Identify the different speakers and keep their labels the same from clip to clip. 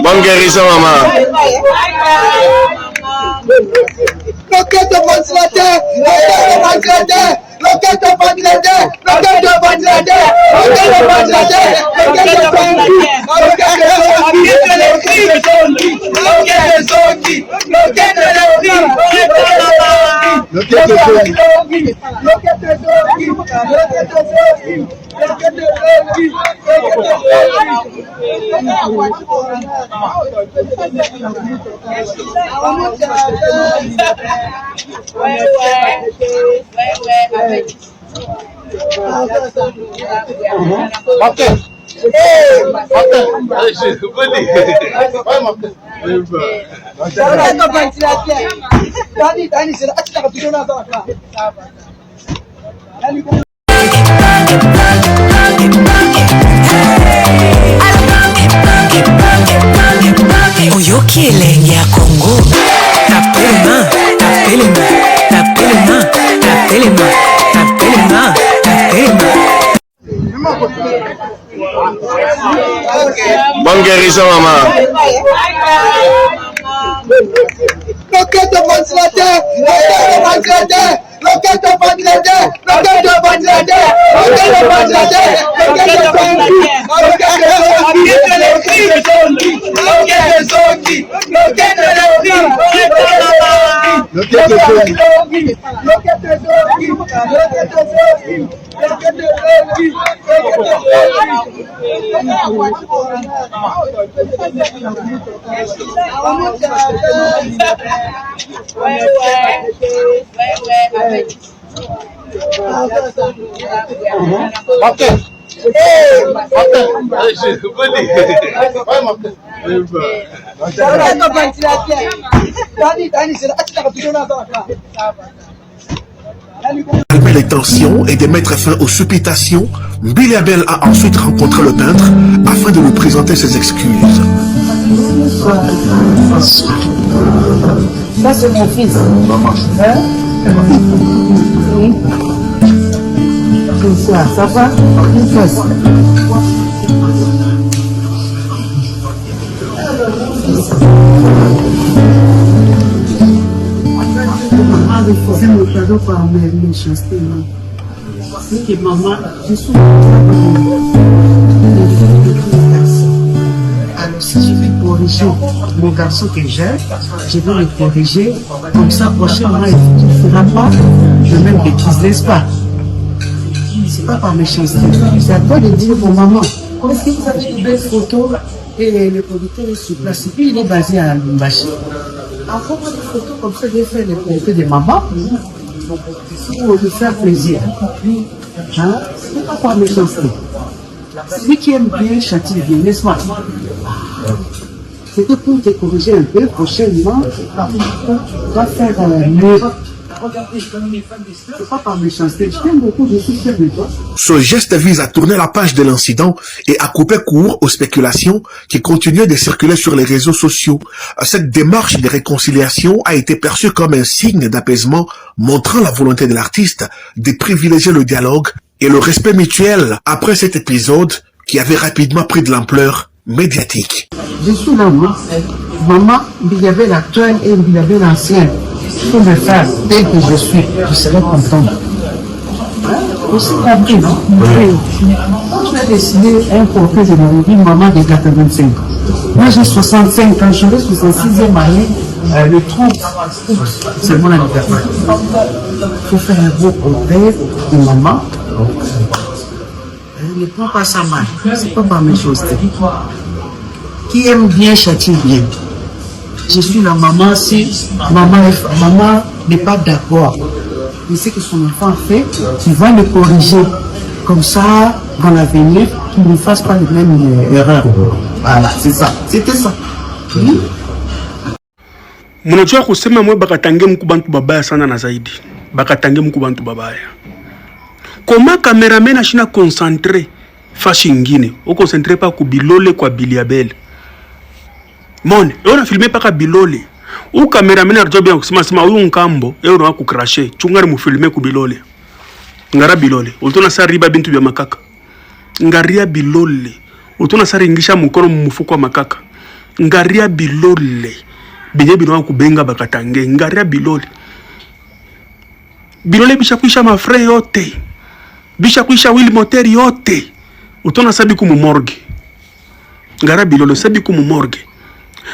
Speaker 1: Bonne guérison, maman.
Speaker 2: Roquette de ventilateur, roquette de ventilateur, roquette de ventilateur, roquette de ventilateur, roquette de ventilateur, roquette de
Speaker 3: Oyoki elenge ya Congo. Tapelema, tapelema, tapelema, tapelema, tapelema, tapelema.
Speaker 1: Bonne guérison, maman.
Speaker 2: Roquette de ventilateur, roquette de ventilateur, roquette de ventilateur, roquette de ventilateur, roquette de ventilateur, roquette de
Speaker 4: Calmer les tensions et de mettre fin aux supputations, Billy Abel a ensuite rencontré le peintre afin de lui présenter ses excuses.
Speaker 5: Ça c'est mon fils. Hein? Oui. Ça va? Une fesse. C'est mon cadeau par mes méchancetés. C'est que maman, je suis alors si je vais corriger mon garçon que j'ai, je vais le corriger. Comme ça, prochainement, il ne fera pas le même bêtise, n'est-ce pas? C'est pas par méchanceté. C'est à toi de dire pour maman. Est-ce que vous avez une belle photo et le producteur est sur place? Et puis il est basé à Lumbashi. Encore des photos comme ça, j'ai fait les photos de maman pour lui faire plaisir. Hein? C'est pas par méchanceté. Celui qui aime bien châtie bien, n'est-ce pas? C'était pour te corriger un peu. Prochainement, tu vas faire mieux. C'est pas par méchanceté. Je t'aime beaucoup, je suis fier de toi.
Speaker 4: Ce geste vise à tourner la page de l'incident et à couper court aux spéculations qui continuaient de circuler sur les réseaux sociaux. Cette démarche de réconciliation a été perçue comme un signe d'apaisement, montrant la volonté de l'artiste de privilégier le dialogue et le respect mutuel après cet épisode qui avait rapidement pris de l'ampleur médiatique.
Speaker 5: Je suis là, moi. Maman, il y avait l'actuel et il y avait l'ancien. Pour me faire tel que je suis, je serais content. Aussi compris, non? Oui. Quand je vais décider un portrait de une maman de 85 ans. Moi j'ai 65 ans, je vais 66e année, le 30 août, c'est mon anniversaire. Il faut faire un beau portrait de maman. Ne prends pas ça mal, c'est pas par mes choses. Qui aime bien châtie bien. Je suis la maman, si maman n'est pas d'accord, mais ce que son enfant fait, tu vas le corriger. Comme ça, dans l'avenir, qu'il ne fasse pas les mêmes erreurs. Voilà, c'est ça. C'était ça. Oui.
Speaker 6: Mnajua kusema mwe bakatange mkubantu babaya sana na zaidi. Bakatange mkubantu babaya. Koma cameraman ashina concentré fashi ngine. O concentré pa kubilole kwa Billy Abel. Mon, on a filmé pas Bilole. Ou cameraman arjo bien kusema uyu nkambo, eo na kukrashe. Chungari mu filmer ku Bilole. Ngara Bilole. Ultona sa riba bintu bya makaka. ngaria bilole utona saringisha mukono mumufuko wa makaka ngaria bilole benye bino kubenga bakatange ngaria bilole bisha kuisha mafre yote bisha kuisha wili moteri yote utona sabi kumu morgue ngaria bilole sabi kumu morgue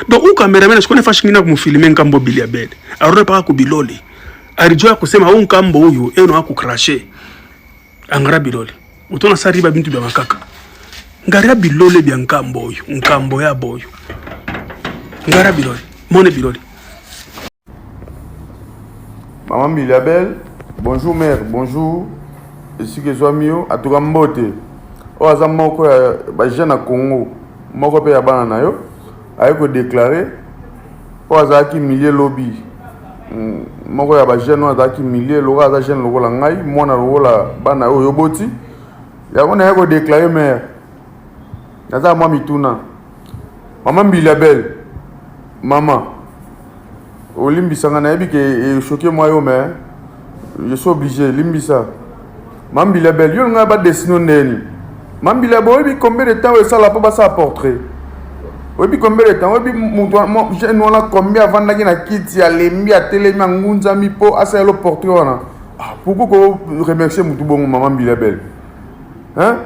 Speaker 6: donc u cameraman sikone fashingina kumufilme nkambo Billy Abel arone paka ku bilole arijua kusema u nkambo huyu eno akukrashe angara bilole utona sariba bintu bya makaka ngara bilole bya nkambo huyu nkambo ya boyo ngara bilole mone bilole.
Speaker 7: Maman Billy Abel, bonjour mère, bonjour. Ici que soit mio atukambote. O azamoko ya bajana Congo. Moko pe ya bana na yo. Ayeko déclarer o azaki millier lobby. Moko ya bajana azaki millier loka za jeune lokola ngai, mona lokola bana yo yoboti. Ya kona ayeko déclarer mère. Naza mwa mituna. Maman Billy Abel. Maman. Olimbisa nga nayebi ke choqué moi yo mais je suis obligé limbisa. Maman Billy Abel yo nga ba dessiner ndeni. Maman Billy Abel oyebi combien de temps ça la po ba sa portrait. Oyebi combien de temps oyebi je n'ona combien avant ndaki na kiti ya lembi ya télé ngunza mi po asa le portrait wana. Ah pourquoi ko remercier mutu bongo Maman Billy Abel. Hein?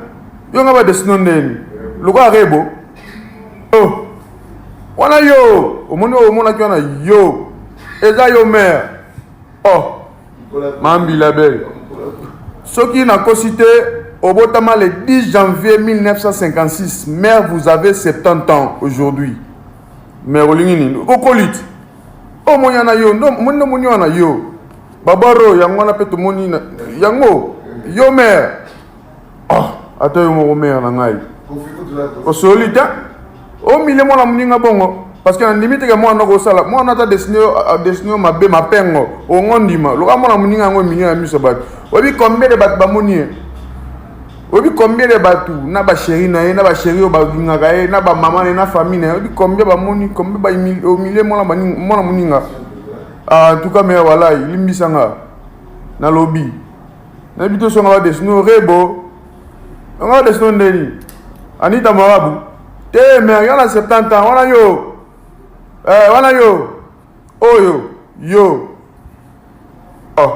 Speaker 7: Yo nga ba dessiner ndeni. Loko arebo. Oh. Wana yo, omona ki wana yo. Eza yo mère. Oh. Maman Billy Abel. Ce qui n'a qu'à citer au Botama le 10 janvier 1956. Mère, vous avez 70 ans aujourd'hui. Mère Olingini. Kokolit. Oh mon yana yo. Mon moni wana yo. Babaro yango na peto moni na yango. Yo mère. Oh. Attends yo mon mère na ngai. O solita. O mile mo la muninga bongo. Parce que en limite que moi on a sala moi on a destiné ma be ma pengo o ngondima lo ka mona muninga ngo mininga miso bat obi combien de bat ba moni obi combien de batu na ba chéri na ba chéri o ba dinga ga na ba maman na famille na obi combien ba moni combien ba au milieu mo la muninga en tout cas mais voilà limbisanga na lobby na bito so nga destiné rebo nga destiné ndeni Anita Marabu te mais yana 70 ans wana yo. Wana yo. Oh yo. Oh.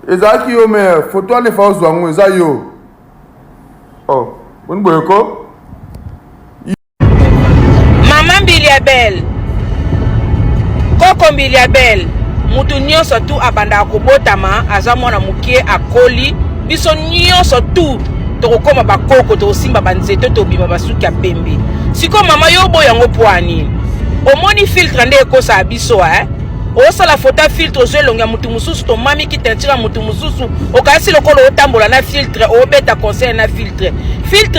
Speaker 7: Ezaki yo mère, photo ane fa ozwango eza yo. Oh, boni boyeko.
Speaker 8: Maman Billy Abel. Koko Billy Abel. Mutu nyonso tu abanda kobotama aza mwana mukie akoli. Biso nyonso tu tokokoma bakoko tokosimba banzeto tobima basuki ya pembe. Siko mama yo boyango poani. Omoni filtre nde ekosa abiso osa la photo filtre ozolonga mutu mususu to mami ki tentira mutu mususu okasi lokolo otambola na filtre obeta conseil na filtre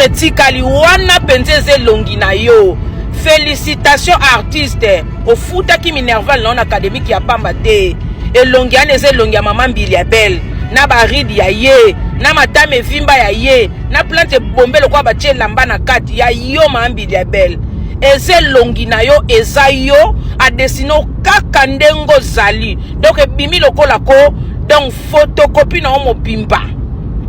Speaker 8: tikali wana penze zelongi na yo. Félicitations artiste ofuta ki minerval non académique ya pamba te elongi ane zelongi ya Maman Billy Abel na baridi ya ye na matame vimba ya ye na plante bombelo kwa batie lamba na kati ya yo Maman Billy Abel. Eze longi na yo eza yo a dessino kaka ndengo zali donc bimi lokola ko donc photocopie na omo bimba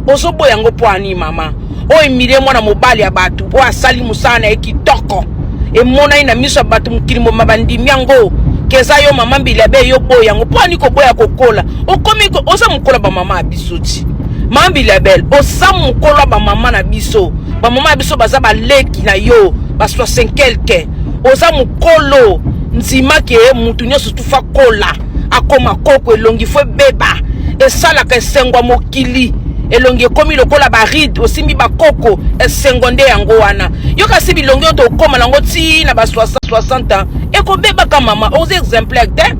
Speaker 8: ozo boyango po ani mama o emile mwana mobali ya batu o asali musana ekitoko e mona ina miso batu mukilimo mabandi miango keza yo Maman Billy Abel yo boyango po ani ko boya kokola o komi ko oza mukola ba mama abisuti Maman Billy Abel oza mukola ba mama na biso ba mama abiso baza ba leki na yo ba 60 quelque oza mukolo nzima ke mutu nyoso tufa kola akoma koko elongi fo beba esala ka sengwa mokili elongi komi lokola ba ride osimbi ba koko esengo nde yango wana yo kasi bilongi to koma lango ti na ba 60 ans eko beba ka mama oza exemplaire te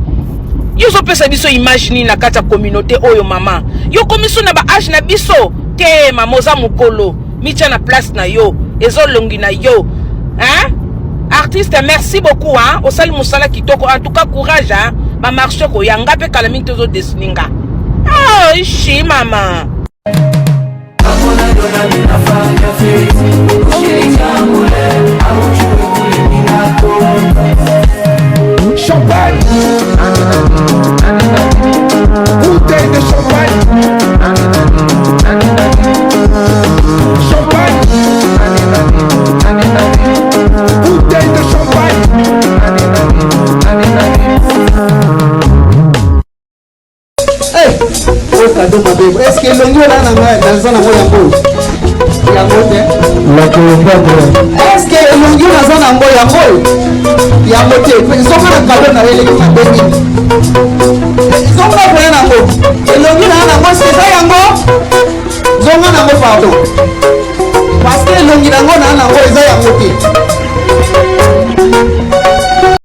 Speaker 8: yo zo pesa biso imagine na kata communauté oyo mama yo komiso na ba âge na biso te mama oza mukolo micha na place na yo ezo longi na yo. Hein? Artiste, merci beaucoup hein. Au sali musala kitoko. En tout cas, courage hein. Ma marche ko yanga pe kalaming tozo desininga. Oh, ishi mama.
Speaker 2: Champagne. Bouteille de champagne. Champagne. o cadeau mabebo. Est-ce que l'ongi là dans un moyen beau? Est-ce que l'ongi dans un moyen beau? Il y a moté. Ils sont pas cadeau dans les équipes. Ils sont pas prêts à l'ongi là dans moi c'est ça.